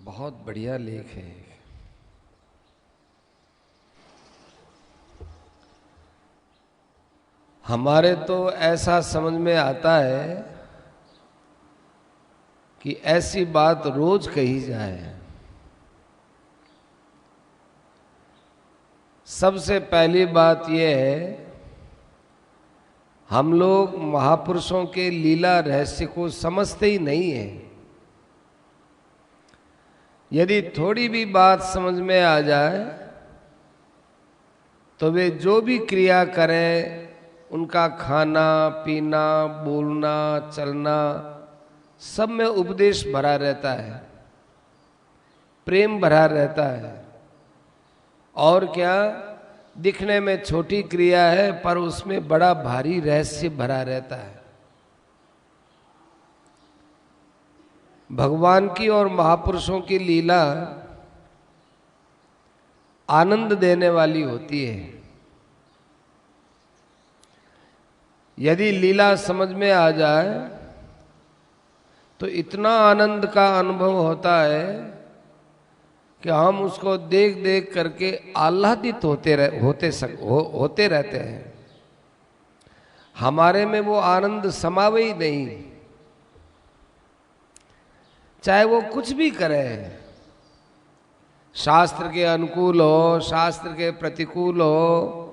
बहुत बढ़िया लेख है। हमारे तो ऐसा समझ में आता है कि ऐसी बात रोज कही जाए। सबसे पहली बात यह है, हम लोग महापुरुषों के लीला रहस्य को समझते ही नहीं है। यदि थोड़ी भी बात समझ में आ जाए तो वे जो भी क्रिया करें, उनका खाना पीना बोलना चलना सब में उपदेश भरा रहता है, प्रेम भरा रहता है। और क्या, दिखने में छोटी क्रिया है पर उसमें बड़ा भारी रहस्य भरा रहता है। भगवान की और महापुरुषों की लीला आनंद देने वाली होती है। यदि लीला समझ में आ जाए तो इतना आनंद का अनुभव होता है कि हम उसको देख देख करके आह्लादित होते रहते हैं। हमारे में वो आनंद समावे ही नहीं, चाहे वो कुछ भी करे, शास्त्र के अनुकूल हो शास्त्र के प्रतिकूल हो,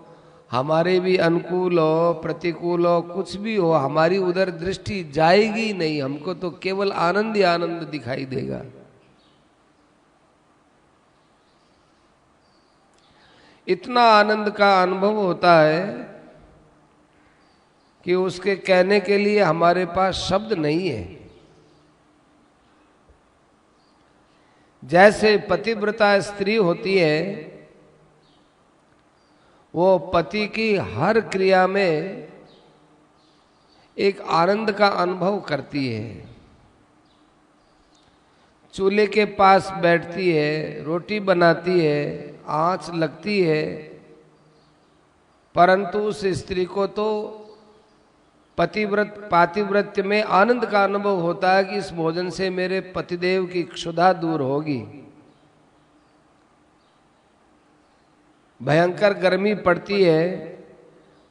हमारे भी अनुकूल हो प्रतिकूल हो, कुछ भी हो, हमारी उधर दृष्टि जाएगी नहीं। हमको तो केवल आनंद ही आनंद दिखाई देगा। इतना आनंद का अनुभव होता है कि उसके कहने के लिए हमारे पास शब्द नहीं है। जैसे पतिव्रता स्त्री होती है, वो पति की हर क्रिया में एक आनंद का अनुभव करती है। चूल्हे के पास बैठती है, रोटी बनाती है, आंच लगती है, परंतु उस स्त्री को तो पातिव्रत्य में आनंद का अनुभव होता है कि इस भोजन से मेरे पतिदेव की क्षुधा दूर होगी। भयंकर गर्मी पड़ती है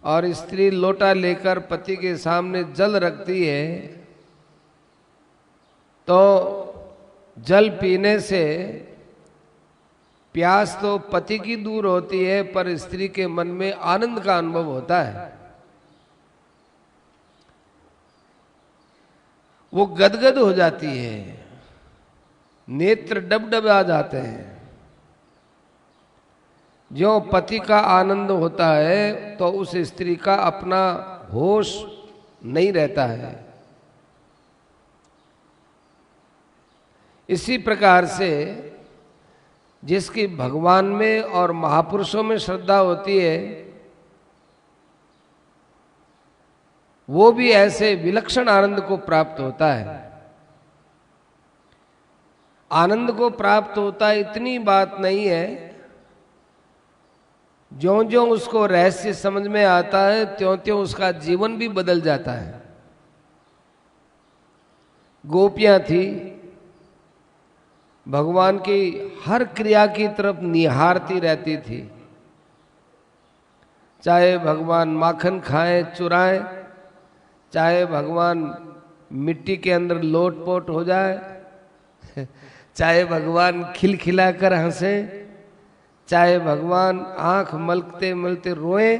और स्त्री लोटा लेकर पति के सामने जल रखती है, तो जल पीने से प्यास तो पति की दूर होती है पर स्त्री के मन में आनंद का अनुभव होता है। वो गदगद हो जाती है, नेत्र डबडब आ जाते हैं। जो पति का आनंद होता है तो उस स्त्री का अपना होश नहीं रहता है। इसी प्रकार से जिसकी भगवान में और महापुरुषों में श्रद्धा होती है, वो भी ऐसे विलक्षण आनंद को प्राप्त होता है। आनंद को प्राप्त होता है इतनी बात नहीं है, ज्यों ज्यों उसको रहस्य समझ में आता है त्यों त्यों उसका जीवन भी बदल जाता है। गोपियां थी, भगवान की हर क्रिया की तरफ निहारती रहती थी। चाहे भगवान माखन खाएं चुराएं, चाहे भगवान मिट्टी के अंदर लोटपोट हो जाए, चाहे भगवान खिलखिलाकर हंसे, चाहे भगवान आंख मलते मलते रोए,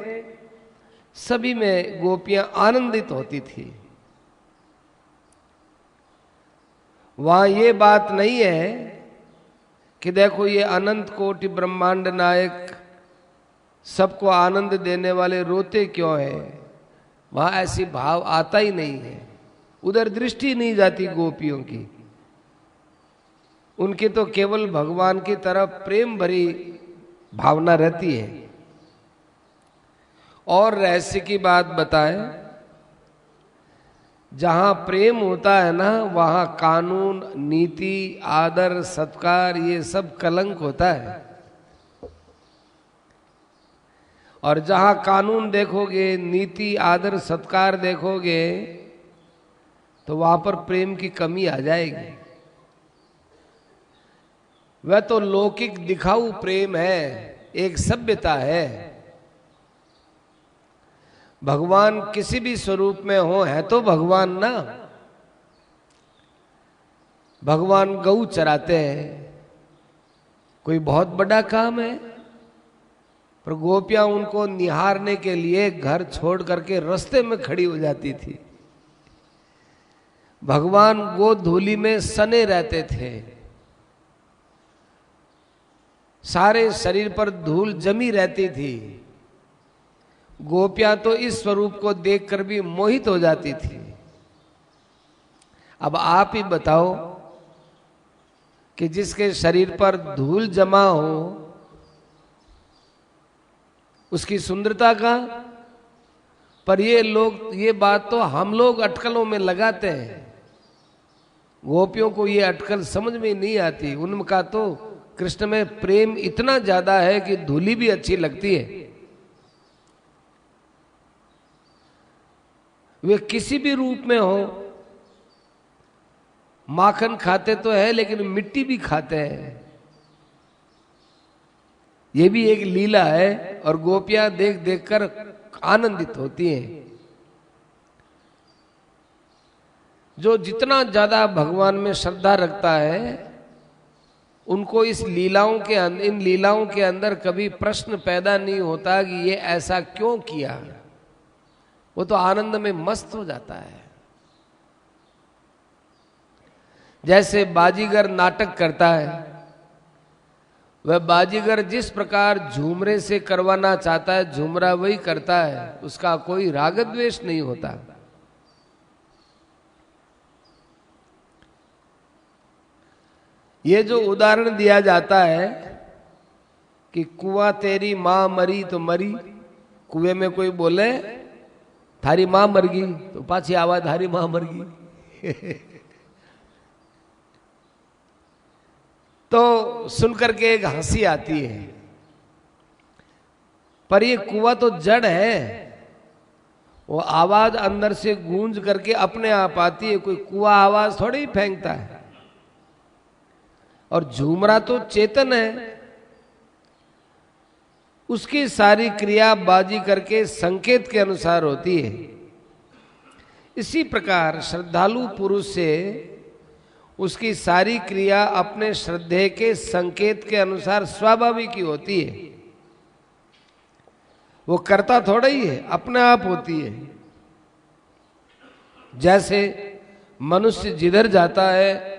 सभी में गोपियां आनंदित होती थी। वहां ये बात नहीं है कि देखो ये अनंत कोटि ब्रह्मांड नायक सबको आनंद देने वाले रोते क्यों हैं। वहां ऐसी भाव आता ही नहीं है, उधर दृष्टि नहीं जाती गोपियों की। उनकी तो केवल भगवान की तरफ प्रेम भरी भावना रहती है। और रहस्य की बात बताएं, जहां प्रेम होता है ना, वहां कानून नीति आदर सत्कार ये सब कलंक होता है। और जहां कानून देखोगे, नीति आदर सत्कार देखोगे, तो वहां पर प्रेम की कमी आ जाएगी। वह तो लौकिक दिखाऊ प्रेम है, एक सभ्यता है। भगवान किसी भी स्वरूप में हो, है तो भगवान ना। भगवान गऊ चराते हैं, कोई बहुत बड़ा काम है, पर गोपियां उनको निहारने के लिए घर छोड़ करके रास्ते में खड़ी हो जाती थी। भगवान गोधूलि में सने रहते थे, सारे शरीर पर धूल जमी रहती थी। गोपियां तो इस स्वरूप को देखकर भी मोहित हो जाती थी। अब आप ही बताओ कि जिसके शरीर पर धूल जमा हो उसकी सुंदरता का, पर ये बात तो हम लोग अटकलों में लगाते हैं। गोपियों को ये अटकल समझ में नहीं आती। उनका तो कृष्ण में प्रेम इतना ज्यादा है कि धूली भी अच्छी लगती है। वे किसी भी रूप में हो, माखन खाते तो है लेकिन मिट्टी भी खाते हैं। ये भी एक लीला है और गोपियां देख देख कर आनंदित होती हैं। जो जितना ज्यादा भगवान में श्रद्धा रखता है उनको इन लीलाओं के अंदर कभी प्रश्न पैदा नहीं होता कि ये ऐसा क्यों किया। वो तो आनंद में मस्त हो जाता है। जैसे बाजीगर नाटक करता है, वह बाजीगर जिस प्रकार झूमरे से करवाना चाहता है झूमरा वही करता है, उसका कोई राग द्वेष नहीं होता। ये जो उदाहरण दिया जाता है कि कुआं तेरी मां मरी तो मरी, कुएं में कोई बोले थारी मां मर गई तो पाछी आवाज थारी मां मर गई तो सुनकर के एक हंसी आती है, पर ये कुआं तो जड़ है, वो आवाज अंदर से गूंज करके अपने आप आती है। कोई कुआं आवाज थोड़ी ही फेंकता है। और झूमरा तो चेतन है, उसकी सारी क्रिया बाजी करके संकेत के अनुसार होती है। इसी प्रकार श्रद्धालु पुरुष से उसकी सारी क्रिया अपने श्रद्धे के संकेत के अनुसार स्वाभाविक ही होती है। वो करता थोड़ा ही है, अपने आप होती है। जैसे मनुष्य जिधर जाता है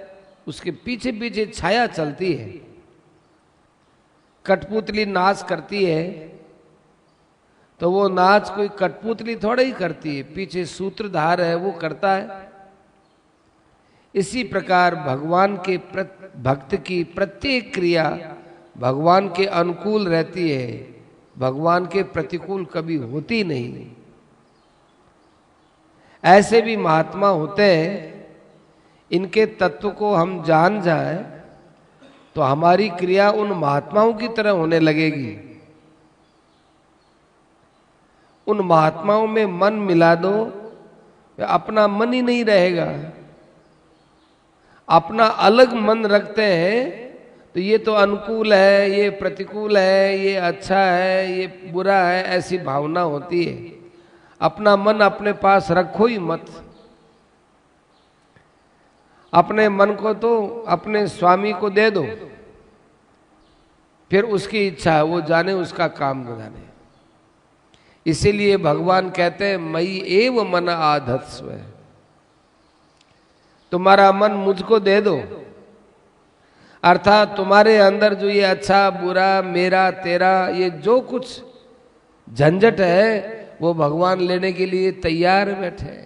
उसके पीछे पीछे छाया चलती है। कठपुतली नाच करती है तो वो नाच कोई कठपुतली थोड़ा ही करती है, पीछे सूत्रधार है वो करता है। इसी प्रकार भगवान के भक्त की प्रत्येक क्रिया भगवान के अनुकूल रहती है, भगवान के प्रतिकूल कभी होती नहीं। ऐसे भी महात्मा होते हैं, इनके तत्व को हम जान जाए तो हमारी क्रिया उन महात्माओं की तरह होने लगेगी। उन महात्माओं में मन मिला दो, अपना मन ही नहीं रहेगा। अपना अलग मन रखते हैं तो ये तो अनुकूल है, ये प्रतिकूल है, ये अच्छा है, ये बुरा है, ऐसी भावना होती है। अपना मन अपने पास रखो ही मत। अपने मन को तो अपने स्वामी को दे दो, फिर उसकी इच्छा है, वो जाने उसका काम न जाने। इसीलिए भगवान कहते हैं मयि एव मन आधत्स्व, तुम्हारा मन मुझको दे दो। अर्थात तुम्हारे अंदर जो ये अच्छा बुरा मेरा तेरा ये जो कुछ झंझट है वो भगवान लेने के लिए तैयार बैठे हैं।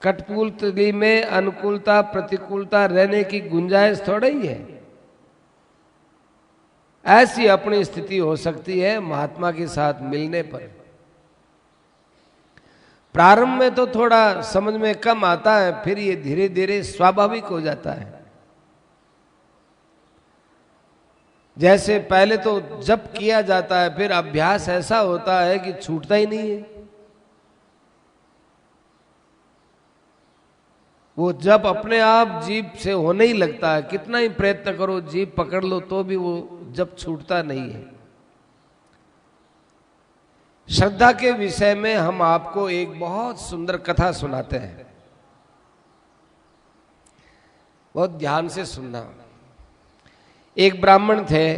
कठपुतली में अनुकूलता प्रतिकूलता रहने की गुंजाइश थोड़ा ही है। ऐसी अपनी स्थिति हो सकती है महात्मा के साथ मिलने पर। प्रारंभ में तो थोड़ा समझ में कम आता है, फिर ये धीरे धीरे स्वाभाविक हो जाता है। जैसे पहले तो जप किया जाता है, फिर अभ्यास ऐसा होता है कि छूटता ही नहीं है। वो जब अपने आप जीभ से होने ही लगता है, कितना ही प्रयत्न करो जीभ पकड़ लो तो भी वो जब छूटता नहीं है। श्रद्धा के विषय में हम आपको एक बहुत सुंदर कथा सुनाते हैं, बहुत ध्यान से सुनना। एक ब्राह्मण थे,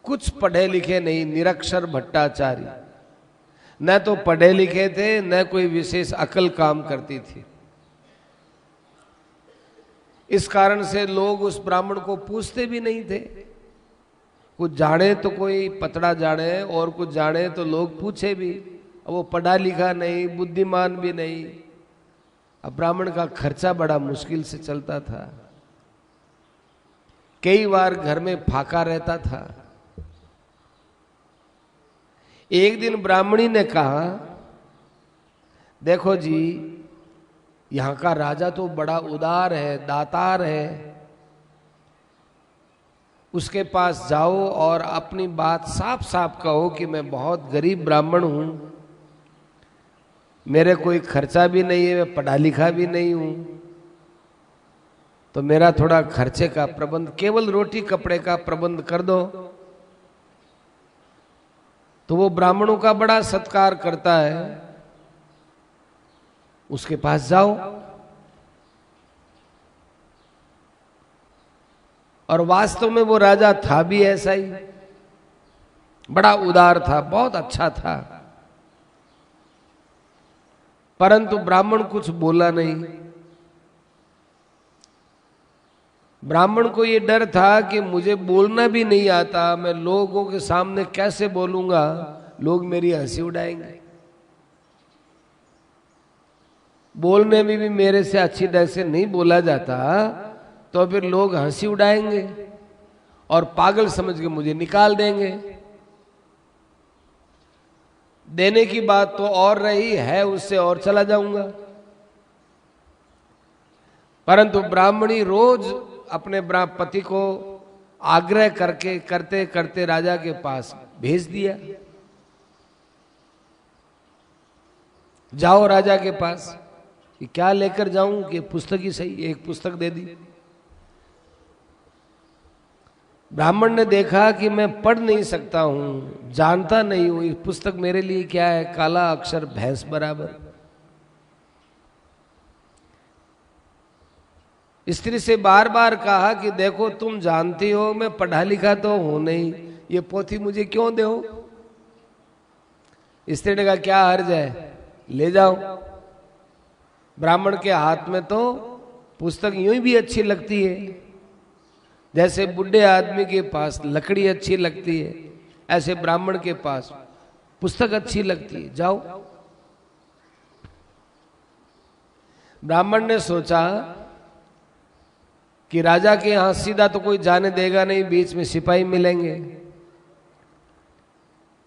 कुछ पढ़े लिखे नहीं, निरक्षर भट्टाचारी, न तो पढ़े लिखे थे न कोई विशेष अकल काम करती थी। इस कारण से लोग उस ब्राह्मण को पूछते भी नहीं थे। कुछ जाने तो कोई पतड़ा जाने और कुछ जाने तो लोग पूछे भी। अब वो पढ़ा लिखा नहीं, बुद्धिमान भी नहीं। अब ब्राह्मण का खर्चा बड़ा मुश्किल से चलता था, कई बार घर में फाका रहता था। एक दिन ब्राह्मणी ने कहा, देखो जी, यहां का राजा तो बड़ा उदार है, दातार है, उसके पास जाओ और अपनी बात साफ साफ कहो कि मैं बहुत गरीब ब्राह्मण हूं, मेरे कोई खर्चा भी नहीं है, मैं पढ़ा लिखा भी नहीं हूं, तो मेरा थोड़ा खर्चे का प्रबंध, केवल रोटी कपड़े का प्रबंध कर दो। तो वो ब्राह्मणों का बड़ा सत्कार करता है, उसके पास जाओ। और वास्तव में वो राजा था भी ऐसा ही, बड़ा उदार था, बहुत अच्छा था। परंतु ब्राह्मण कुछ बोला नहीं। ब्राह्मण को ये डर था कि मुझे बोलना भी नहीं आता, मैं लोगों के सामने कैसे बोलूंगा, लोग मेरी हंसी उड़ाएंगे, बोलने में भी मेरे से अच्छी ढंग से नहीं बोला जाता तो फिर लोग हंसी उड़ाएंगे और पागल समझ के मुझे निकाल देंगे। देने की बात तो और रही है, उससे और चला जाऊंगा। परंतु ब्राह्मणी रोज अपने पति को आग्रह करके करते करते राजा के पास भेज दिया, जाओ राजा के पास। कि क्या लेकर जाऊं, कि पुस्तक ही सही, एक पुस्तक दे दी। ब्राह्मण ने देखा कि मैं पढ़ नहीं सकता हूं, जानता नहीं हूं, इस पुस्तक मेरे लिए क्या है, काला अक्षर भैंस बराबर। स्त्री से बार बार कहा कि देखो तुम जानती हो मैं पढ़ा लिखा तो हूं नहीं, ये पोथी मुझे क्यों दो। स्त्री ने कहा क्या हर्ज है, ले जाओ। ब्राह्मण के हाथ में तो पुस्तक यूं भी अच्छी लगती है, जैसे बुढ़े आदमी के पास लकड़ी अच्छी लगती है, ऐसे ब्राह्मण के पास पुस्तक अच्छी लगती है, जाओ। ब्राह्मण ने सोचा कि राजा के यहां सीधा तो कोई जाने देगा नहीं, बीच में सिपाही मिलेंगे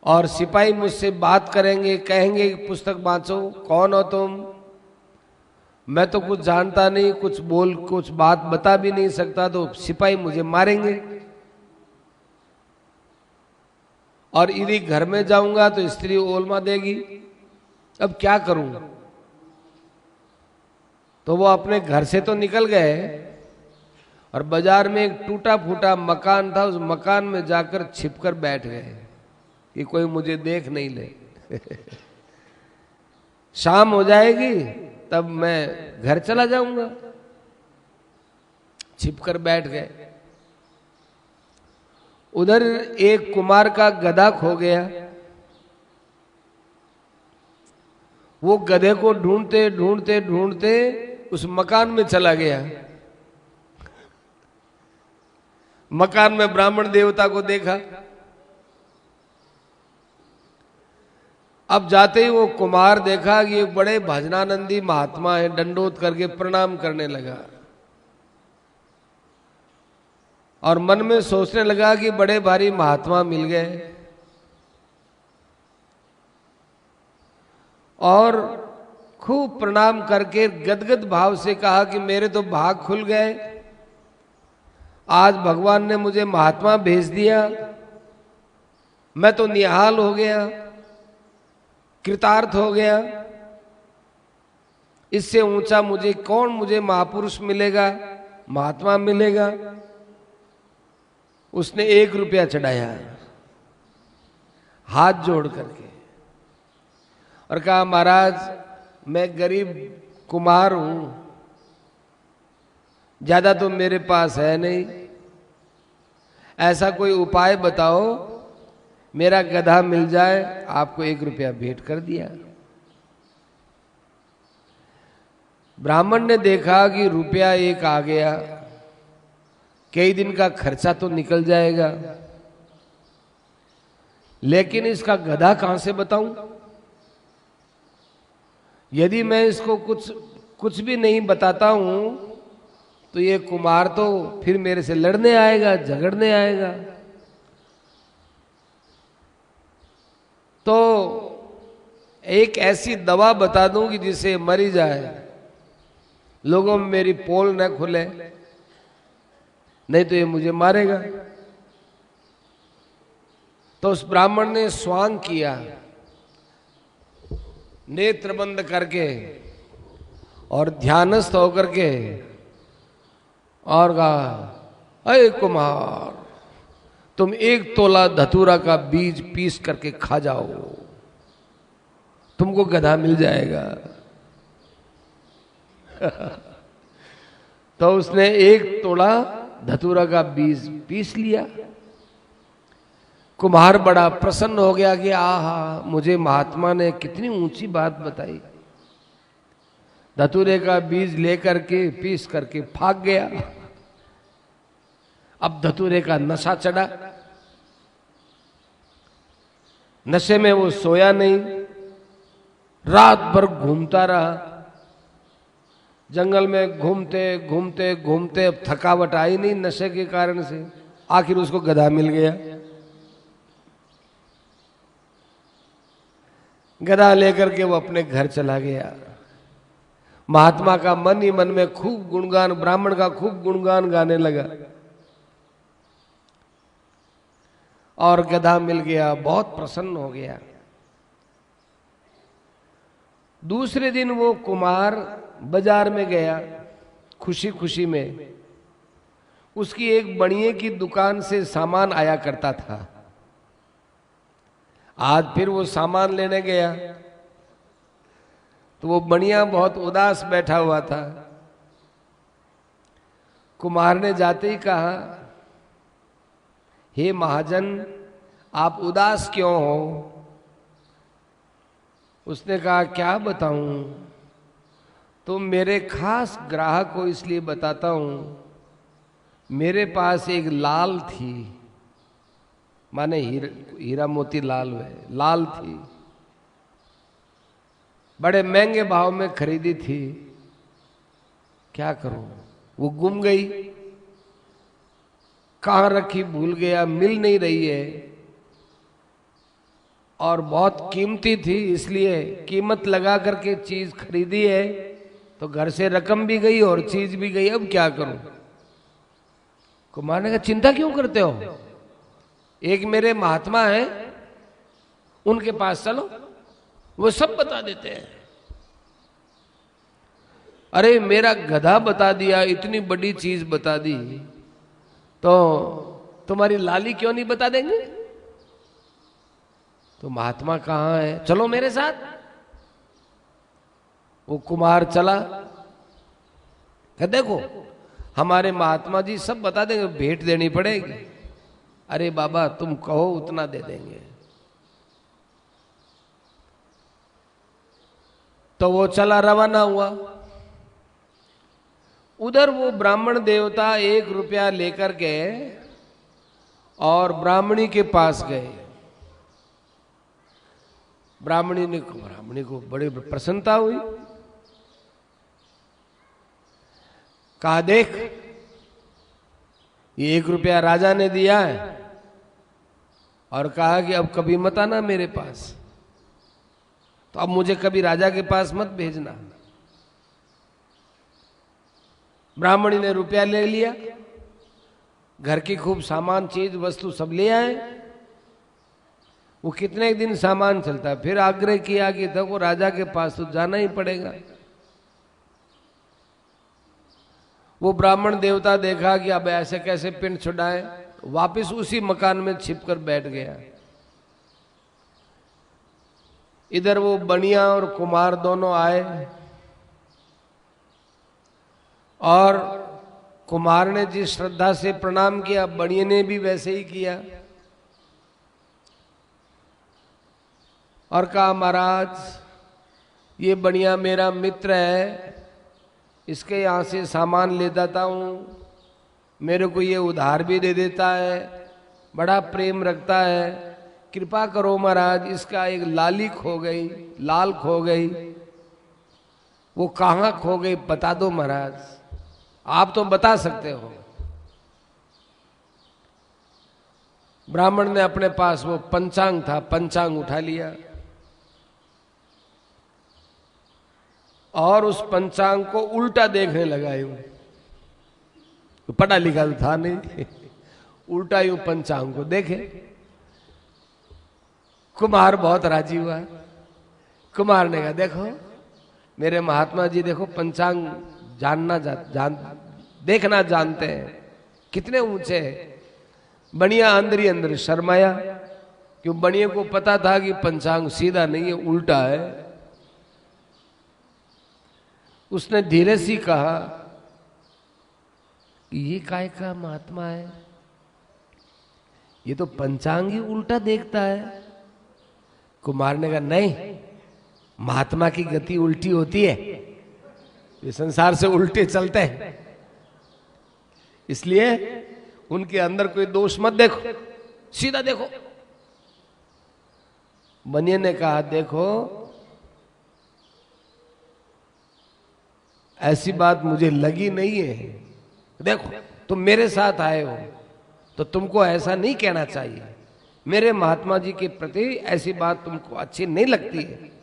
और सिपाही मुझसे बात करेंगे, कहेंगे कि पुस्तक बांचो, कौन हो तुम, मैं तो कुछ जानता नहीं, कुछ बात बता भी नहीं सकता, तो सिपाही मुझे मारेंगे। और यदि घर में जाऊंगा तो स्त्री ओलमा देगी, अब क्या करूं। तो वो अपने घर से तो निकल गए और बाजार में एक टूटा फूटा मकान था, उस मकान में जाकर छिपकर बैठ गए कि कोई मुझे देख नहीं ले। शाम हो जाएगी तब मैं घर चला जाऊंगा। छिपकर बैठ गए। उधर एक कुमार का गधा खो गया। वो गधे को ढूंढते ढूंढते ढूंढते उस मकान में चला गया। मकान में ब्राह्मण देवता को देखा। अब जाते ही वो कुमार देखा कि एक बड़े भजनानंदी महात्मा है, दंडोत करके प्रणाम करने लगा और मन में सोचने लगा कि बड़े भारी महात्मा मिल गए। और खूब प्रणाम करके गदगद भाव से कहा कि मेरे तो भाग खुल गए, आज भगवान ने मुझे महात्मा भेज दिया, मैं तो निहाल हो गया, कृतार्थ हो गया। इससे ऊंचा मुझे कौन, मुझे महापुरुष मिलेगा, महात्मा मिलेगा। उसने 1 रुपया चढ़ाया हाथ जोड़ करके और कहा, महाराज मैं गरीब कुम्हार हूं, ज्यादा तो मेरे पास है नहीं, ऐसा कोई उपाय बताओ मेरा गधा मिल जाए। आपको 1 रुपया भेंट कर दिया। ब्राह्मण ने देखा कि रुपया 1 आ गया, कई दिन का खर्चा तो निकल जाएगा, लेकिन इसका गधा कहां से बताऊं? यदि मैं इसको कुछ भी नहीं बताता हूं तो ये कुमार तो फिर मेरे से लड़ने आएगा, झगड़ने आएगा। तो एक ऐसी दवा बता दूं कि जिसे मरी जाए, लोगों में मेरी पोल न खुले, नहीं तो ये मुझे मारेगा। तो उस ब्राह्मण ने स्वांग किया, नेत्र बंद करके और ध्यानस्थ होकर के, और कहा, अरे कुमार तुम 1 तोला धतूरा का बीज पीस करके खा जाओ, तुमको गधा मिल जाएगा। तो उसने 1 तोला धतूरा का बीज पीस लिया। कुम्हार बड़ा प्रसन्न हो गया कि आहा, मुझे महात्मा ने कितनी ऊंची बात बताई। धतूरे का बीज लेकर के पीस करके भाग गया। अब धतूरे का नशा चढ़ा, नशे में वो सोया नहीं, रात भर घूमता रहा जंगल में, घूमते घूमते घूमते अब थकावट आई नहीं नशे के कारण से, आखिर उसको गधा मिल गया। गधा लेकर के वो अपने घर चला गया। महात्मा का मन ही मन में खूब गुणगान, ब्राह्मण का खूब गुणगान गाने लगा और गधा मिल गया, बहुत प्रसन्न हो गया। दूसरे दिन वो कुमार बाजार में गया, खुशी खुशी में। उसकी एक बनिए की दुकान से सामान आया करता था। आज फिर वो सामान लेने गया तो वो बनिया बहुत उदास बैठा हुआ था। कुमार ने जाते ही कहा, हे महाजन आप उदास क्यों हो? उसने कहा, क्या बताऊं, तो मेरे खास ग्राहक को इसलिए बताता हूं, मेरे पास एक लाल थी, माने हीरा मोती लाल है, लाल थी, बड़े महंगे भाव में खरीदी थी, क्या करूं, वो गुम गई, कहां रखी भूल गया, मिल नहीं रही है, और बहुत कीमती थी, इसलिए कीमत लगा करके चीज खरीदी है, तो घर से रकम भी गई और चीज भी गई, अब क्या करूं? कुमार ने कहा, चिंता क्यों करते हो, एक मेरे महात्मा हैं, उनके पास चलो, वो सब बता देते हैं। अरे मेरा गधा बता दिया, इतनी बड़ी चीज बता दी, तो तुम्हारी लाली क्यों नहीं बता देंगे? तो महात्मा कहाँ है, चलो मेरे साथ। वो कुमार चला, कहा देखो हमारे महात्मा जी सब बता देंगे, भेंट देनी पड़ेगी। अरे बाबा तुम कहो उतना दे देंगे। तो वो चला, रवाना हुआ। उधर वो ब्राह्मण देवता 1 रुपया लेकर के और ब्राह्मणी के पास गए। ब्राह्मणी को बड़ी प्रसन्नता हुई, कहा देख ये 1 रुपया राजा ने दिया है और कहा कि अब कभी मत आना मेरे पास, तो अब मुझे कभी राजा के पास मत भेजना। ब्राह्मणी ने रुपया ले लिया, घर की खूब सामान चीज वस्तु सब ले आए। वो कितने दिन सामान चलता है, फिर आग्रह किया कि देखो राजा के पास तो जाना ही पड़ेगा। वो ब्राह्मण देवता देखा कि अब ऐसे कैसे पिंड छुड़ाए, वापस उसी मकान में छिपकर बैठ गया। इधर वो बनिया और कुमार दोनों आए और कुमार ने जिस श्रद्धा से प्रणाम किया, बनिया ने भी वैसे ही किया और कहा, महाराज ये बनिया मेरा मित्र है, इसके यहाँ से सामान ले जाता हूँ, मेरे को ये उधार भी दे देता है, बड़ा प्रेम रखता है, कृपा करो महाराज, इसका एक लाली खो गई, लाल खो गई, वो कहाँ खो गई बता दो महाराज, आप तो बता सकते हो। ब्राह्मण ने अपने पास वो पंचांग था, पंचांग उठा लिया और उस पंचांग को उल्टा देखने लगा। यूं पढ़ा लिखा तो था नहीं, उल्टा यूं पंचांग को देखे। कुमार बहुत राजी हुआ। कुमार ने कहा, देखो मेरे महात्मा जी, देखो पंचांग देखना जानते हैं, कितने ऊंचे हैं। बनिया अंदर ही अंदर शर्माया, क्यों बनिया को पता था कि पंचांग सीधा नहीं है, उल्टा है। उसने धीरे से कहा कि ये काय का महात्मा है, ये तो पंचांग ही उल्टा देखता है। कुमार ने कहा, नहीं, महात्मा की गति उल्टी होती है, ये संसार से उल्टे चलते हैं, इसलिए उनके अंदर कोई दोष मत देखो, सीधा देखो। बनिया ने कहा, देखो ऐसी बात मुझे लगी नहीं है, देखो तुम मेरे साथ आए हो तो तुमको ऐसा नहीं कहना चाहिए, मेरे महात्मा जी के प्रति ऐसी बात तुमको अच्छी नहीं लगती है।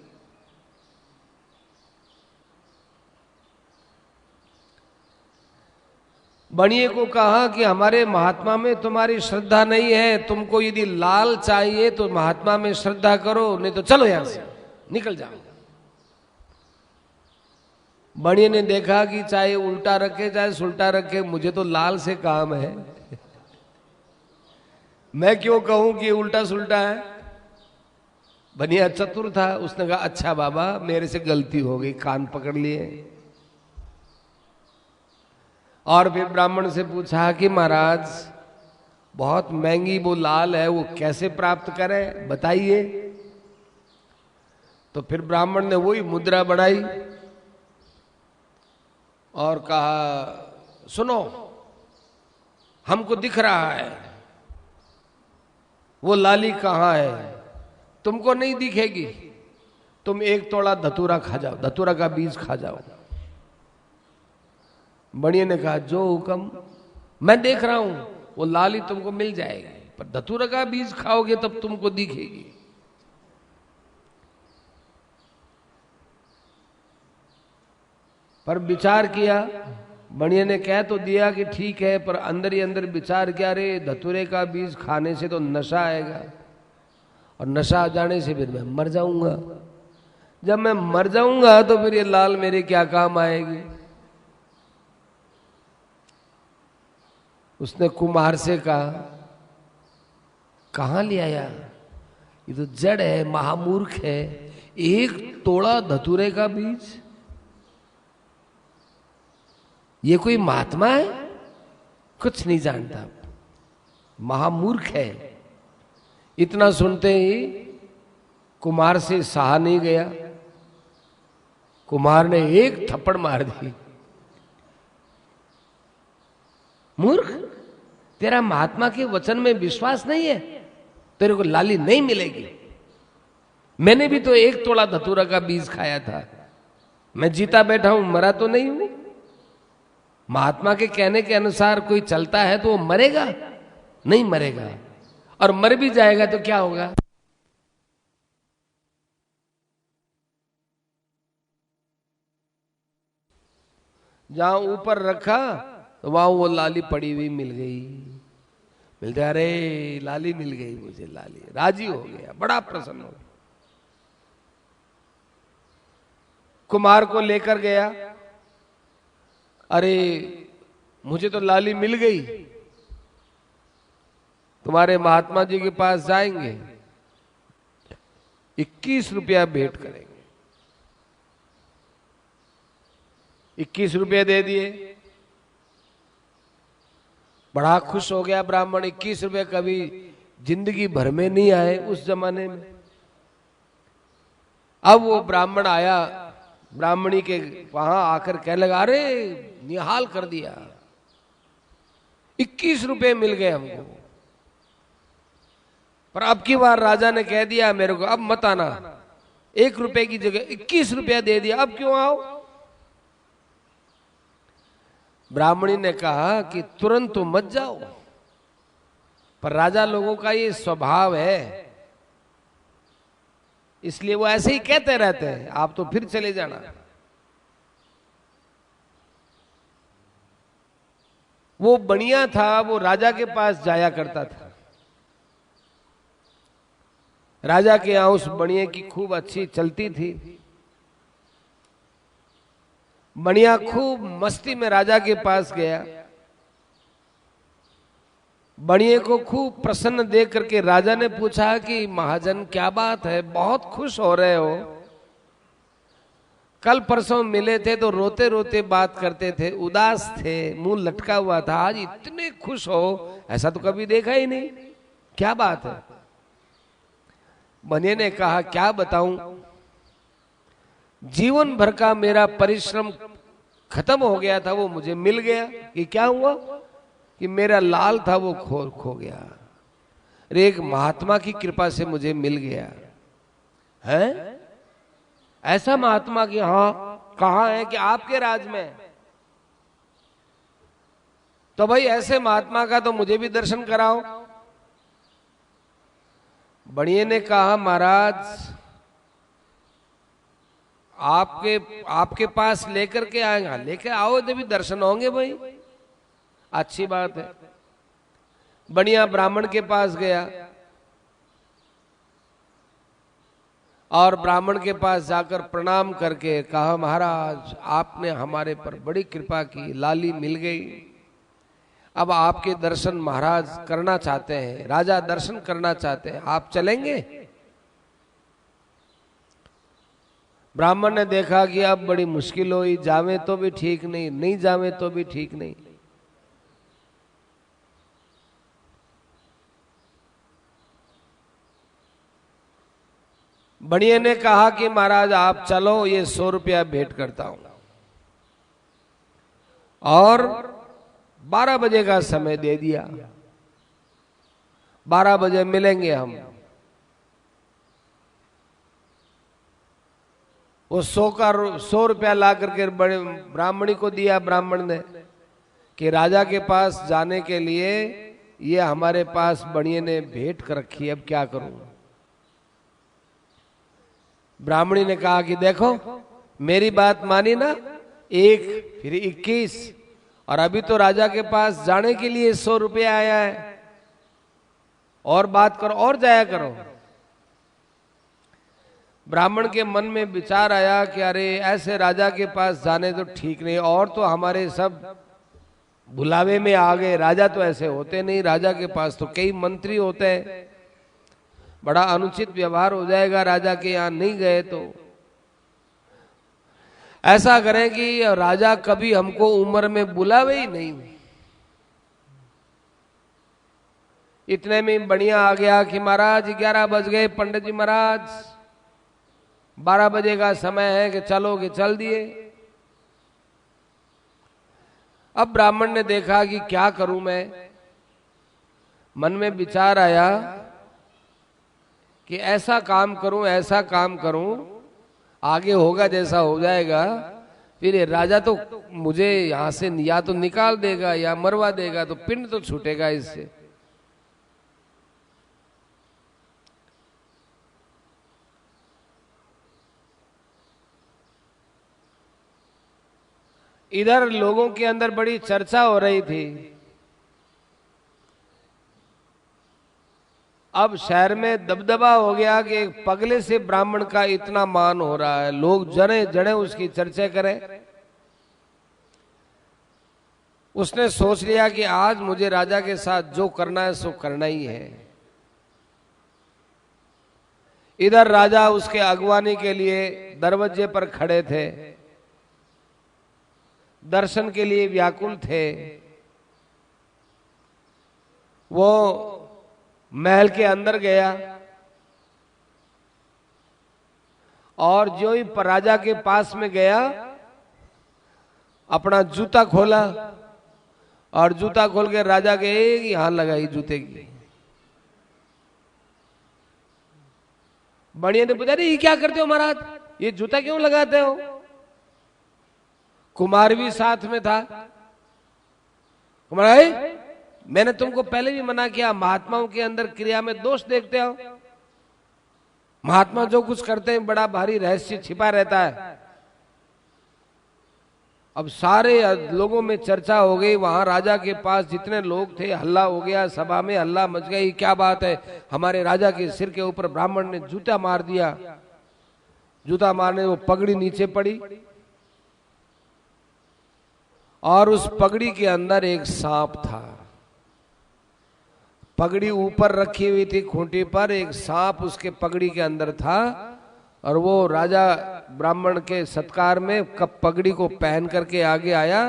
बनिए को कहा कि हमारे महात्मा में तुम्हारी श्रद्धा नहीं है, तुमको यदि लाल चाहिए तो महात्मा में श्रद्धा करो, नहीं तो चलो यहां से निकल जाओ। बनिए ने देखा कि चाहे उल्टा रखे चाहे सुल्टा रखे, मुझे तो लाल से काम है, मैं क्यों कहूं कि उल्टा सुल्टा है। बनिया चतुर था, उसने कहा, अच्छा बाबा मेरे से गलती हो गई, कान पकड़ लिए। और फिर ब्राह्मण से पूछा कि महाराज बहुत महंगी वो लाल है, वो कैसे प्राप्त करें बताइए। तो फिर ब्राह्मण ने वही मुद्रा बढ़ाई और कहा, सुनो हमको दिख रहा है वो लाली कहाँ है, तुमको नहीं दिखेगी, तुम एक तोड़ा धतूरा खा जाओ, धतूरा का बीज खा जाओ। बनिया ने कहा, जो हुक्म, मैं देख रहा हूं वो लाली तुमको मिल जाएगी, पर धतूरा का बीज खाओगे तब तुमको दिखेगी। पर विचार किया, बनिया ने कह तो दिया कि ठीक है, पर अंदर ही अंदर विचार किया, रे धतूरे का बीज खाने से तो नशा आएगा और नशा आ जाने से फिर मैं मर जाऊंगा, जब मैं मर जाऊंगा तो फिर ये लाल मेरे क्या काम आएगी। उसने कुमार से कहा, कहां ले आया, ये तो जड़ है, महामूर्ख है, एक तोड़ा धतूरे का बीज, ये कोई महात्मा है, कुछ नहीं जानता, महामूर्ख है। इतना सुनते ही कुमार से सहा नहीं गया, कुमार ने एक थप्पड़ मार दी। मूर्ख, तेरा महात्मा के वचन में विश्वास नहीं है, तेरे को लाली नहीं मिलेगी। मैंने भी तो एक तोड़ा धतूरा का बीज खाया था, मैं जीता बैठा हूं, मरा तो नहीं हूं। महात्मा के कहने के अनुसार कोई चलता है तो वो मरेगा नहीं, मरेगा, और मर भी जाएगा तो क्या होगा। जहां ऊपर रखा तो वहां वो लाली पड़ी हुई मिल गई, मिल गया, अरे लाली मिल गई मुझे, लाली, राजी हो गया, बड़ा प्रसन्न हो गया। कुमार को लेकर गया, अरे मुझे तो लाली मिल गई, तुम्हारे महात्मा जी के पास जाएंगे, 21 रुपया भेंट करेंगे। 21 रुपये दे दिए। बड़ा खुश हो गया ब्राह्मण। 21 रुपये कभी जिंदगी भर में नहीं आए उस जमाने में। अब वो ब्राह्मण आया, ब्राह्मणी के वहां आकर कहने लगा, अरे निहाल कर दिया, 21 रुपये मिल गए हमको। पर अब की बार राजा ने कह दिया मेरे को, अब मत आना, 1 रुपए की जगह 21 रुपया दे दिया, अब क्यों आओ। ब्राह्मणी ने कहा कि तुरंत तो मत जाओ, पर राजा लोगों का ये स्वभाव है, इसलिए वो ऐसे ही कहते रहते हैं, आप तो फिर चले जाना। वो बढ़िया था, वो राजा के पास जाया करता था। राजा के यहां उस बनिया की खूब अच्छी चलती थी। बनिया खूब मस्ती में राजा के पास गया। बनिए को खूब प्रसन्न देख करके राजा ने पूछा कि महाजन क्या बात है, बहुत खुश हो रहे हो। कल परसों मिले थे तो रोते रोते बात करते थे, उदास थे, मुंह लटका हुआ था, आज इतने खुश हो, ऐसा तो कभी देखा ही नहीं, क्या बात है। बनिए ने कहा क्या बताऊं, जीवन भर का मेरा परिश्रम खत्म हो गया था, वो मुझे मिल गया। कि क्या हुआ कि मेरा लाल था वो खो गया, अरे एक महात्मा की कृपा से मुझे मिल गया है। ऐसा महात्मा की, हाँ कहाँ है कि आपके राज में, तो भाई ऐसे महात्मा का तो मुझे भी दर्शन कराओ। बढ़िया ने कहा महाराज आपके पास लेकर के आएगा, लेकर आओ जब भी दर्शन होंगे भाई, अच्छी बात है। बढ़िया ब्राह्मण के पास गया और ब्राह्मण के पास जाकर प्रणाम करके कहा महाराज आपने हमारे पर बड़ी कृपा की, लाली मिल गई, अब आपके दर्शन महाराज करना चाहते हैं, राजा दर्शन करना चाहते हैं, आप चलेंगे। ब्राह्मण ने देखा कि अब बड़ी मुश्किल हुई, जावे तो भी ठीक नहीं, नहीं जावे तो भी ठीक नहीं। बढ़िया ने कहा कि महाराज आप चलो, ये 100 रुपया भेंट करता हूं, और 12 बजे का समय दे दिया, 12 बजे मिलेंगे हम। वो 100 रुपया ला करके बड़े ब्राह्मणी को दिया। ब्राह्मण ने कि राजा के पास जाने के लिए ये हमारे पास बढ़िया ने भेंट कर रखी है, अब क्या करूं। ब्राह्मणी ने कहा कि देखो मेरी बात मानी ना, 1 फिर 21, और अभी तो राजा के पास जाने के लिए 100 रुपया आया है, और बात करो और जाया करो। ब्राह्मण के मन में विचार आया कि अरे ऐसे राजा के पास जाने तो ठीक नहीं, और तो हमारे सब बुलावे में आ गए, राजा तो ऐसे होते नहीं, राजा के पास तो कई मंत्री होते हैं, बड़ा अनुचित व्यवहार हो जाएगा, राजा के यहाँ नहीं गए तो। ऐसा करें कि राजा कभी हमको उम्र में बुलावे ही नहीं। इतने में बढ़िया आ गया कि महाराज 11 बज गए, पंडित जी महाराज 12 बजे का समय है कि चलो, कि चल दिए। अब ब्राह्मण ने देखा कि क्या करूं मैं, मन में विचार आया कि ऐसा काम करूं, ऐसा काम करूं, आगे होगा जैसा हो जाएगा, फिर ये राजा तो मुझे यहां से या तो निकाल देगा या मरवा देगा, तो पिंड तो छूटेगा इससे। इधर लोगों के अंदर बड़ी चर्चा हो रही थी। अब शहर में दबदबा हो गया कि एक पगले से ब्राह्मण का इतना मान हो रहा है, लोग जने जने उसकी चर्चा करें। उसने सोच लिया कि आज मुझे राजा के साथ जो करना है सो करना ही है। इधर राजा उसके अगवानी के लिए दरवाजे पर खड़े थे, दर्शन के लिए व्याकुल थे। वो महल के अंदर गया और जो ही राजा के पास में गया, अपना जूता खोला और जूता खोल के राजा के एक ही हाथ लगाई जूते की। बढ़िया ने पूछा, अरे ये क्या करते हो महाराज, ये जूता क्यों लगाते हो? कुमार भी साथ में था। कुमार, मैंने तुमको पहले भी मना किया, महात्माओं के अंदर क्रिया में दोष देखते हो। महात्मा जो कुछ करते हैं बड़ा भारी रहस्य छिपा रहता है। अब सारे लोगों में चर्चा हो गई, वहां राजा के पास जितने लोग थे हल्ला हो गया, सभा में हल्ला मच गई। क्या बात है, हमारे राजा के सिर के ऊपर ब्राह्मण ने जूता मार दिया। जूता मारने वो पगड़ी नीचे पड़ी और उस पगड़ी के अंदर एक सांप था। पगड़ी ऊपर रखी हुई थी खूंटी पर, एक सांप उसके पगड़ी के अंदर था। और वो राजा ब्राह्मण के सत्कार में कब पगड़ी को पहन करके आगे आया,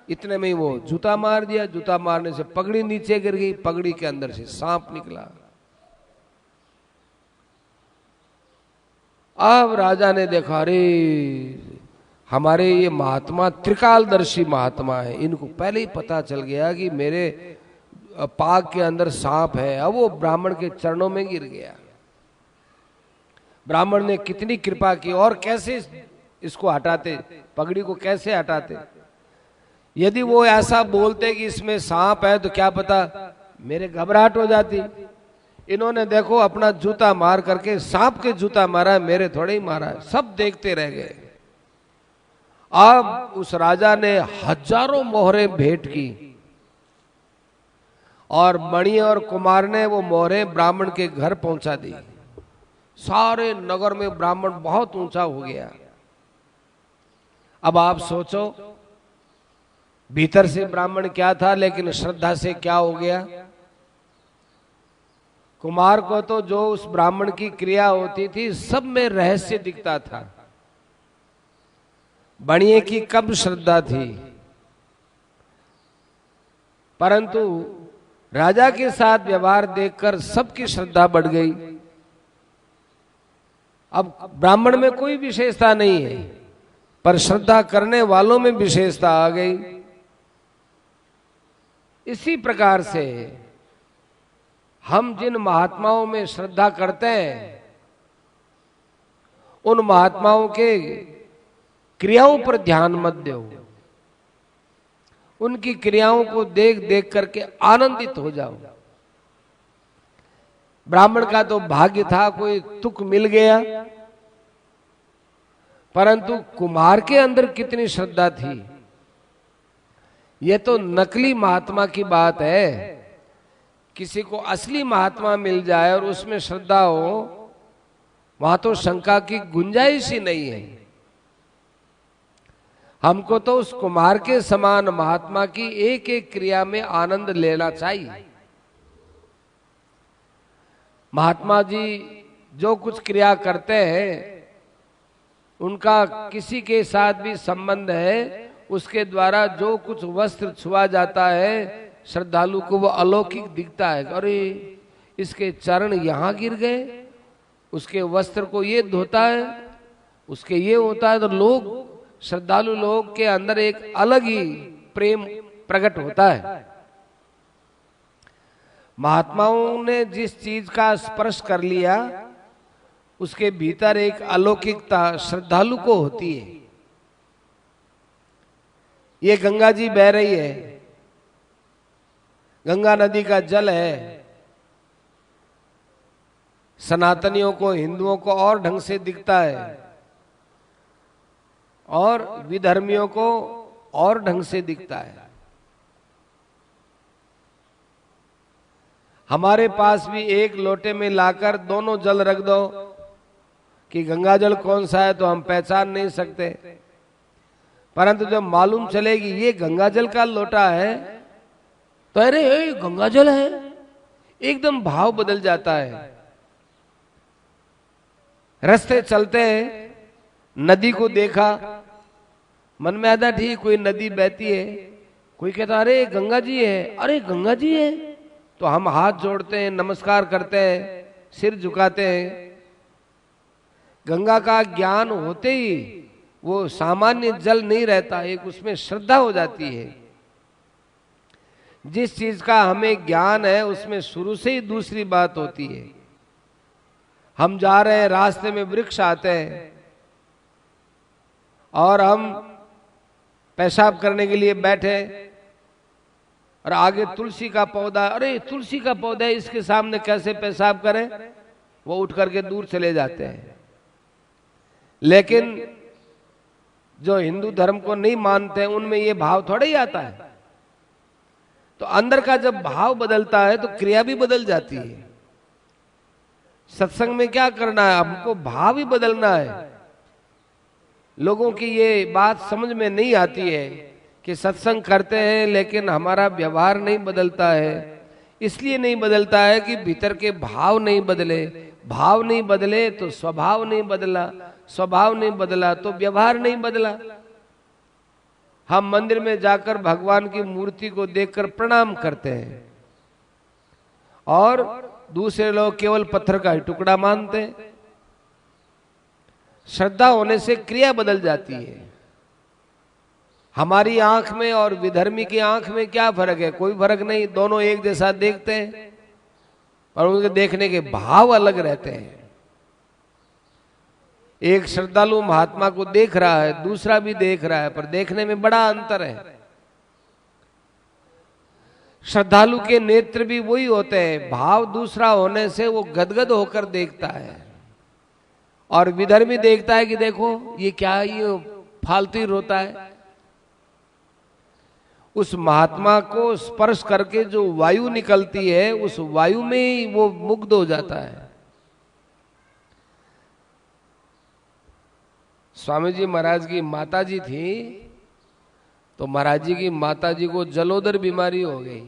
इतने में ही वो जूता मार दिया। जूता मारने से पगड़ी नीचे गिर गई, पगड़ी के अंदर से सांप निकला। अब राजा ने देखा, अरे हमारे ये महात्मा त्रिकालदर्शी महात्मा है, इनको पहले ही पता चल गया कि मेरे पाग के अंदर सांप है। अब वो ब्राह्मण के चरणों में गिर गया। ब्राह्मण ने कितनी कृपा की, और कैसे इसको हटाते, पगड़ी को कैसे हटाते। यदि वो ऐसा बोलते कि इसमें सांप है तो क्या पता मेरे घबराहट हो जाती। इन्होंने देखो अपना जूता मार करके सांप के जूता मारा है, मेरे थोड़े ही मारा है। सब देखते रह गए। अब उस राजा ने हजारों मोहरें भेंट की और मणि और कुमार ने वो मोहरें ब्राह्मण के घर पहुंचा दी। सारे नगर में ब्राह्मण बहुत ऊंचा हो गया। अब आप सोचो, भीतर से ब्राह्मण क्या था, लेकिन श्रद्धा से क्या हो गया। कुमार को तो जो उस ब्राह्मण की क्रिया होती थी सब में रहस्य दिखता था। बणिये की कब श्रद्धा थी, परंतु राजा के साथ व्यवहार देखकर सबकी श्रद्धा बढ़ गई। अब ब्राह्मण में कोई विशेषता नहीं है, पर श्रद्धा करने वालों में विशेषता आ गई। इसी प्रकार से हम जिन महात्माओं में श्रद्धा करते हैं, उन महात्माओं के क्रियाओं पर ध्यान मत दो। उनकी क्रियाओं को देख देख करके आनंदित हो जाओ। ब्राह्मण का तो भाग्य था, कोई तुक मिल गया, परंतु कुमार के अंदर कितनी श्रद्धा थी। यह तो नकली महात्मा की बात है। किसी को असली महात्मा मिल जाए और उसमें श्रद्धा हो, वहां तो शंका की गुंजाइश ही नहीं है। हमको तो उस कुमार के समान महात्मा की एक एक क्रिया में आनंद लेना चाहिए। महात्मा जी जो कुछ क्रिया करते हैं, उनका किसी के साथ भी संबंध है, उसके द्वारा जो कुछ वस्त्र छुआ जाता है, श्रद्धालु को वो अलौकिक दिखता है। अरे इसके चरण यहाँ गिर गए, उसके वस्त्र को ये धोता है, उसके ये होता है, तो लोग, श्रद्धालु लोग के अंदर एक अलग ही प्रेम प्रकट होता है। महात्माओं ने जिस चीज का स्पर्श कर लिया, उसके भीतर एक अलौकिकता श्रद्धालु को होती है। ये गंगा जी बह रही है, गंगा नदी का जल है। सनातनियों को, हिंदुओं को और ढंग से दिखता है और विधर्मियों को और ढंग से दिखता है। हमारे पास भी एक लोटे में लाकर दोनों जल रख दो कि गंगा जल कौन सा है तो हम पहचान नहीं सकते। परंतु जब मालूम चलेगी ये गंगा जल का लोटा है तो अरे ये गंगा जल है, एकदम भाव बदल जाता है। रास्ते चलते हैं, नदी को देखा, मन में आता ठीक कोई नदी बहती है, कोई कहता अरे गंगा जी है, अरे गंगा जी है, तो हम हाथ जोड़ते हैं, नमस्कार करते हैं, सिर झुकाते हैं। गंगा का ज्ञान होते ही वो सामान्य जल नहीं रहता, एक उसमें श्रद्धा हो जाती है। जिस चीज का हमें ज्ञान है उसमें शुरू से ही दूसरी बात होती है। हम जा रहे हैं, रास्ते में वृक्ष आते हैं और हम पेशाब करने के लिए बैठे और आगे तुलसी का पौधा, अरे तुलसी का पौधा है, इसके सामने कैसे पेशाब करें, वो उठ करके दूर चले जाते हैं। लेकिन जो हिंदू धर्म को नहीं मानते हैं उनमें ये भाव थोड़ा ही आता है। तो अंदर का जब भाव बदलता है तो क्रिया भी बदल जाती है। सत्संग में क्या करना है, हमको भाव ही बदलना है। लोगों की ये बात समझ में नहीं आती है कि सत्संग करते हैं लेकिन हमारा व्यवहार नहीं बदलता है। इसलिए नहीं बदलता है कि भीतर के भाव नहीं बदले, भाव नहीं बदले तो स्वभाव नहीं बदला, स्वभाव नहीं बदला तो व्यवहार नहीं बदला। हम मंदिर में जाकर भगवान की मूर्ति को देखकर प्रणाम करते हैं और दूसरे लोग केवल पत्थर का ही टुकड़ा मानते हैं। श्रद्धा होने से क्रिया बदल जाती है। हमारी आंख में और विधर्मी की आंख में क्या फर्क है? कोई फर्क नहीं, दोनों एक जैसा देखते हैं, पर उनके देखने के भाव अलग रहते हैं। एक श्रद्धालु महात्मा को देख रहा है, दूसरा भी देख रहा है, पर देखने में बड़ा अंतर है। श्रद्धालु के नेत्र भी वही होते हैं, भाव दूसरा होने से वो गदगद होकर देखता है, और विधर्मी देखता है कि देखो ये क्या, ये फालतू ही रोता है। उस महात्मा को स्पर्श करके जो वायु निकलती है, उस वायु में ही वो मुग्ध हो जाता है। स्वामी जी महाराज की माता जी थी, तो महाराज जी की माता जी को जलोदर बीमारी हो गई।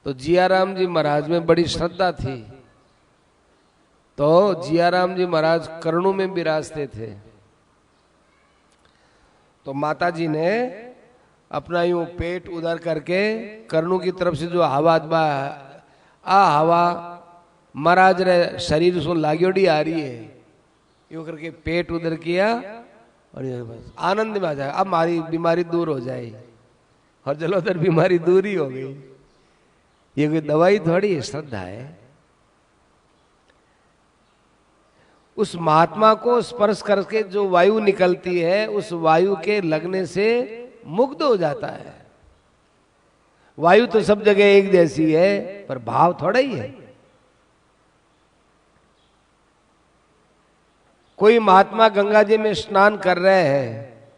तो जियाराम जी महाराज में बड़ी श्रद्धा थी, तो जियाराम जी महाराज कर्णों में विराजते थे। तो माता जी ने अपना यूं पेट उधर करके कर्णों की तरफ से जो हवा आ हवा महाराज रे शरीर सो लागोड़ी आ रही है, यूं करके पेट उधर किया और बस आनंद में आ जाए, अब हमारी बीमारी दूर हो जाए, और जलोदर बीमारी दूर ही हो गई। ये कोई दवाई थोड़ी है, श्रद्धा है। उस महात्मा को स्पर्श करके जो वायु निकलती है, उस वायु के लगने से मुग्ध हो जाता है। वायु तो सब जगह एक जैसी है, पर भाव थोड़ा ही है। कोई महात्मा गंगा जी में स्नान कर रहे हैं,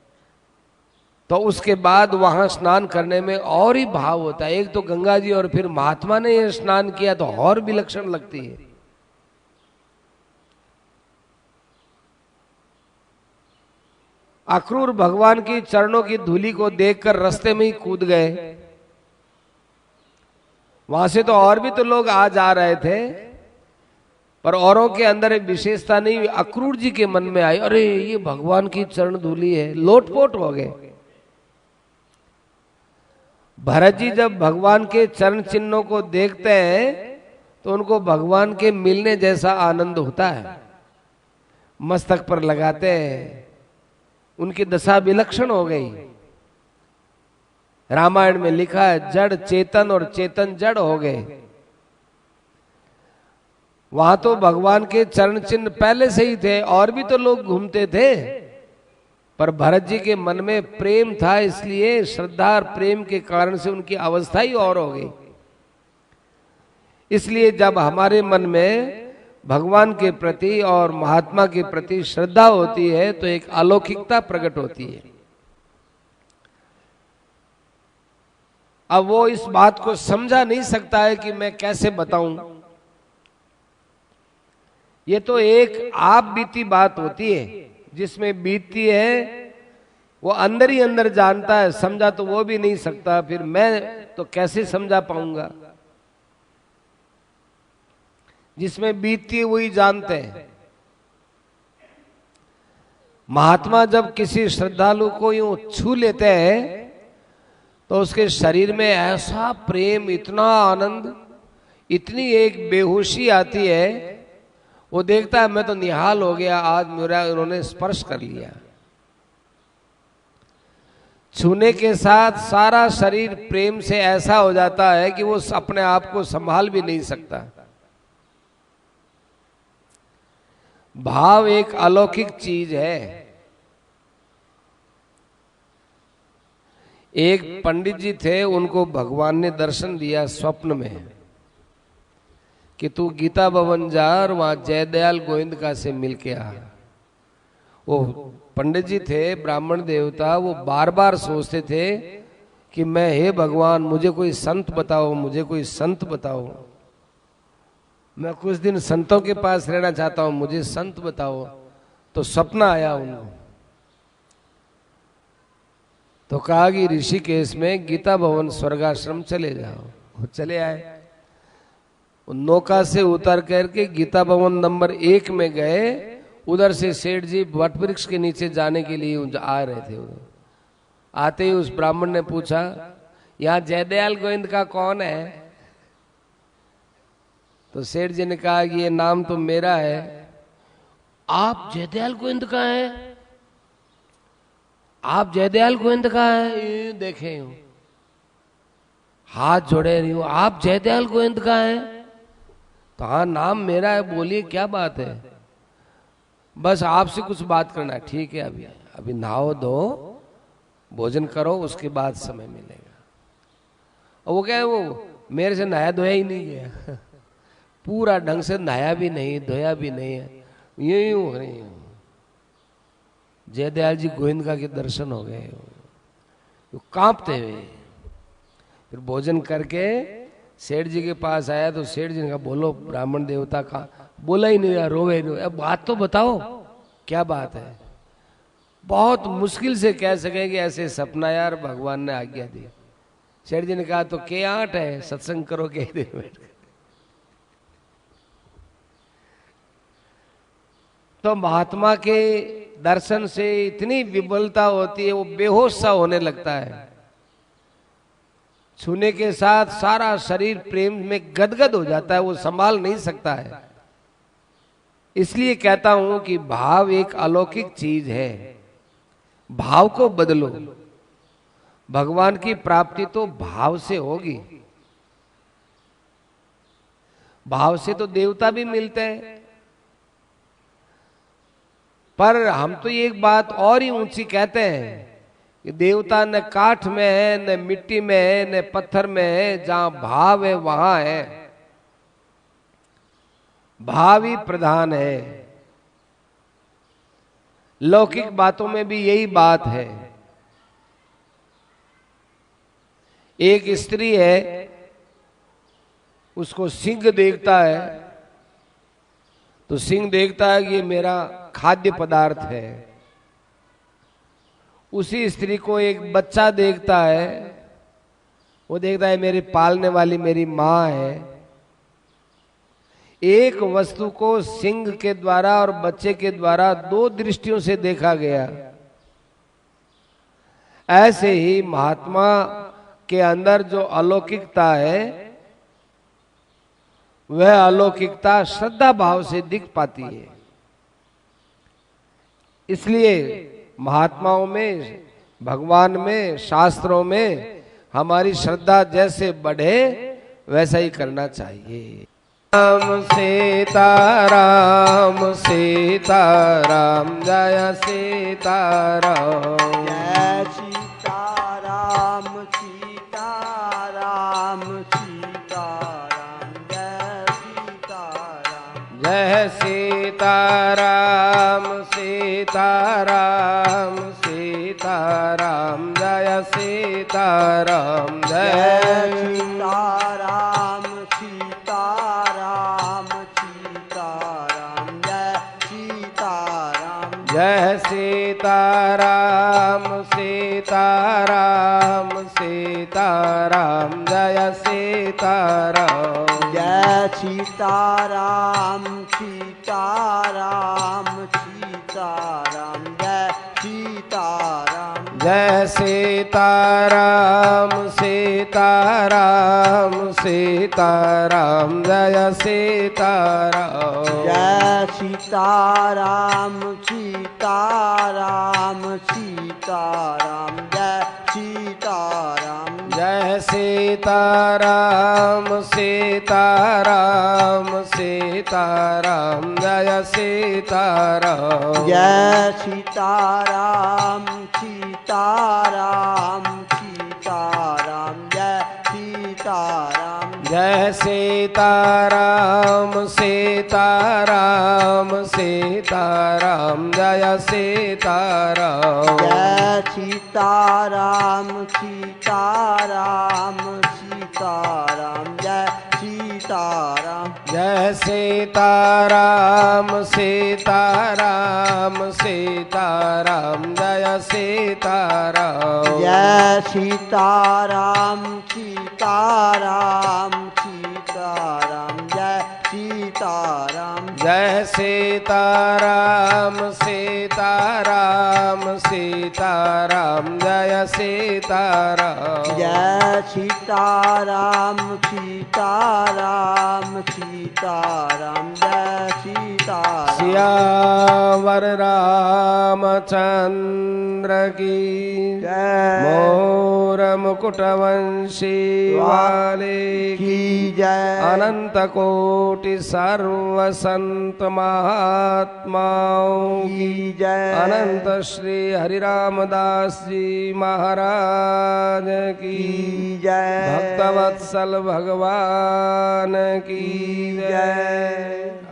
तो उसके बाद वहां स्नान करने में और ही भाव होता है। एक तो गंगा जी और फिर महात्मा ने ये स्नान किया तो और भी लक्षण लगती है। अक्रूर भगवान की चरणों की धूली को देखकर रास्ते में ही कूद गए। वहां से तो और भी तो लोग आ जा रहे थे, पर औरों के अंदर एक विशेषता नहीं। अक्रूर जी के मन में आई, अरे ये भगवान की चरण धूली है, लोटपोट हो गए। भरत जी जब भगवान के चरण चिन्हों को देखते हैं तो उनको भगवान के मिलने जैसा आनंद होता है। मस्तक पर लगाते हैं, उनकी दशा विलक्षण हो गई। रामायण में लिखा है, जड़ चेतन और चेतन जड़ हो गए। वहां तो भगवान के चरण चिन्ह पहले से ही थे, और भी तो लोग घूमते थे, पर भरत जी के मन में प्रेम था, इसलिए श्रद्धा और प्रेम के कारण से उनकी अवस्था ही और हो गई। इसलिए जब हमारे मन में भगवान के प्रति और महात्मा के प्रति श्रद्धा होती है तो एक अलौकिकता प्रकट होती है। अब वो इस बात को समझा नहीं सकता है कि मैं कैसे बताऊं। ये तो एक आप बीती बात होती है, जिसमें बीतती है वो अंदर ही अंदर जानता है, समझा तो वो भी नहीं सकता, फिर मैं तो कैसे समझा पाऊंगा। जिसमें बीतती है वही जानते हैं। महात्मा जब किसी श्रद्धालु को यूं छू लेते हैं तो उसके शरीर में ऐसा प्रेम, इतना आनंद, इतनी एक बेहोशी आती है, वो देखता है मैं तो निहाल हो गया, आज मेरा उन्होंने स्पर्श कर लिया। छूने के साथ सारा शरीर प्रेम से ऐसा हो जाता है कि वो अपने आप को संभाल भी नहीं सकता। भाव एक अलौकिक चीज है। एक पंडित जी थे, उनको भगवान ने दर्शन दिया स्वप्न में कि तू गीता भवन जा और वहां जयदयाल गोविंदका से मिल के आ। वो पंडित जी थे, ब्राह्मण देवता, वो बार बार सोचते थे कि मैं, हे भगवान, मुझे कोई संत बताओ, मुझे कोई संत बताओ, मैं कुछ दिन संतों के पास रहना चाहता हूं, मुझे संत बताओ। तो स्वप्न आया उनको, तो कहा कि ऋषिकेश में गीता भवन स्वर्गाश्रम चले जाओ। वो चले आए, नौका से उतर करके गीता भवन नंबर 1 में गए। उधर से सेठ जी वट वृक्ष के नीचे जाने के लिए आ रहे थे। उधर आते ही उस ब्राह्मण ने पूछा, यहाँ जयदयाल गोविंद का कौन है? तो सेठ जी ने कहा कि ये नाम तो मेरा है। आप जयदयाल गोविंद का है? आप जयदयाल गोविंद का है? देखे यूं हाथ जोड़े रही हूं, आप जयदयाल गोविंद का है? तो हाँ, नाम मेरा है, बोलिए क्या बात है? बस आपसे कुछ बात करना है। ठीक है, अभी नहाओ धो, भोजन करो, उसके बाद समय मिलेगा। और वो क्या है, वो मेरे से नहाया धोया ही नहीं गया पूरा ढंग से नहाया भी नहीं, धोया भी नहीं है, यूं हो रही हूं। जयदयाल जी गोविंदका के दर्शन हो गए, कांपते हुए। फिर भोजन करके सेठ जी के पास आया तो सेठ जी ने कहा, बोलो ब्राह्मण देवता का। बोला ही नहीं, रोवे नहीं। अब बात तो बताओ, क्या बात है? बहुत मुश्किल से कह सके कि ऐसे सपना यार भगवान ने आज्ञा दी। सेठ जी ने कहा, तो के 8 है, सत्संग करो के दिन बैठ। तो महात्मा के दर्शन से इतनी विबलता होती है, वो बेहोश सा होने लगता है। छूने के साथ सारा शरीर प्रेम में गदगद हो जाता है, वो संभाल नहीं सकता है। इसलिए कहता हूं कि भाव एक अलौकिक चीज है। भाव को बदलो, भगवान की प्राप्ति तो भाव से होगी। भाव से तो देवता भी मिलते हैं, पर हम तो ये एक बात और ही ऊंची कहते हैं कि देवता न काठ में है, न मिट्टी में है, न पत्थर में है, जहां भाव है वहां है। भाव ही प्रधान है। लौकिक बातों में भी यही बात है। एक स्त्री है, उसको सिंह देखता है तो सिंह देखता है कि ये मेरा खाद्य पदार्थ है। उसी स्त्री को एक बच्चा देखता है, वो देखता है मेरी पालने वाली मेरी मां है। एक वस्तु को सिंह के द्वारा और बच्चे के द्वारा 2 दृष्टियों से देखा गया। ऐसे ही महात्मा के अंदर जो अलौकिकता है, वह अलौकिकता श्रद्धा भाव से दिख पाती है। इसलिए महात्माओं में, भगवान में, शास्त्रों में हमारी श्रद्धा जैसे बढ़े वैसा ही करना चाहिए। राम सीताराम, सीताराम जय सीताराम, जय सीताराम, सीताराम, सीताराम, जय सीताराम, जय सीताराम, सीताराम, सीताराम जय सीताराम, जय जय सीताराम, सीताराम, सीताराम, जय सीताराम, जय सीताराम, सीताराम सीताराम जय सीताराम जय सीताराम सीताराम सीताराम जय सीताराम जय सीताराम सीताराम सीताराम जय सीताराम जय सीताराम सीताराम सीताराम जय सीताराम जय सीताराम सीताराम सीताराम जय सीताराम जय सीताराम सीताराम सीताराम जय सीताराम सीताराम सीताराम जय सीताराम जय सीताराम सीताराम सीताराम जय सीताराम सीताराम सीताराम जय सीताराम जय सीताराम सीताराम सीताराम जय सीताराम सीताराम सीताराम जय सीताराम जय सीताराम सीताराम सीताराम सियावर रामचंद्र की जय मोर मुकुटवंशी वाले की जय अनंत कोटि सर्व संत महात्माओं की जय अनंत श्री हरिरामदास जी महाराज की जय भक्तवत्सल भगवान की जय।